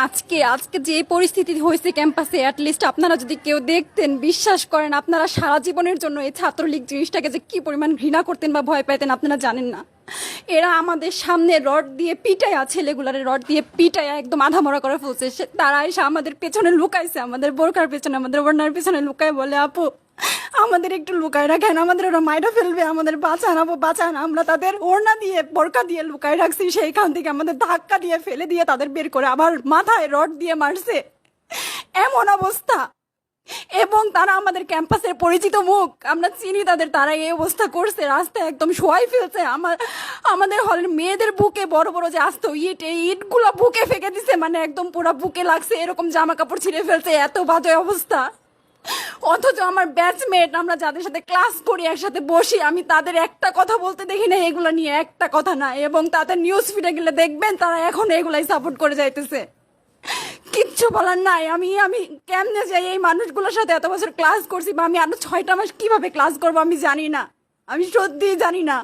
আজকে আজকে যে পরিস্থিতি হয়েছে ক্যাম্পাসে, অ্যাটলিস্ট আপনারা যদি কেউ দেখতেন, বিশ্বাস করেন আপনারা সারা জীবনের জন্য এই ছাত্রলীগ জিনিসটাকে যে কি পরিমাণ ঘৃণা করতেন বা ভয় পাইতেন আপনারা জানেন না। এরা আমাদের সামনে রড দিয়ে পিটায়া, ছেলেগুলারে রড দিয়ে পিটায়া একদম আধামরা করে ফেলছে। তারা এসে আমাদের পেছনে লুকাইছে, আমাদের বোরকার পেছনে, আমাদের ওড়নার পেছনে লুকায় বলে, আপু আমাদের একটু লুকায় রাখেন, আমাদের ওরা মাইরা ফেলবে, আমাদের বাঁচান আপু বাঁচান। আমরা তাদের ওড়না দিয়ে বোরকা দিয়ে লুকায় রাখছি, সেইখান থেকে আমাদের ধাক্কা দিয়ে ফেলে দিয়ে তাদের বের করে আবার মাথায় রড দিয়ে মারছে, এমন অবস্থা। এবং তারা আমাদের ক্যাম্পাসের পরিচিত মুখ, আমরা চিনি তাদের, তারা এই অবস্থা করছে, রাস্তায় একদম শোয়াই ফেলছে। আমাদের হলের মেয়েদের বুকে বড় বড় যে আসতো ইট, এই ইটগুলো বুকে ফেঁকে দিছে, মানে একদম পুরো বুকে লাগছে, এরকম জামা কাপড় ছিঁড়ে ফেলছে, এত বাজে অবস্থা। অথচ আমার ব্যাচমেট, আমরা যাদের সাথে ক্লাস করি, একসাথে বসি, আমি তাদের একটা কথা বলতে দেখি না এগুলো নিয়ে, একটা কথা না। এবং তাদের নিউজ ফিডে গেলে দেখবেন তারা এখন এগুলাই সাপোর্ট করে যাইতেছে, কিচ্ছু বলার নাই। আমি আমি কেমনে যাই এই মানুষগুলোর সাথে, এত বছর ক্লাস করছি, বা আমি আরো 6টা মাস কিভাবে ক্লাস করবো আমি জানি না, আমি সত্যিই জানি না।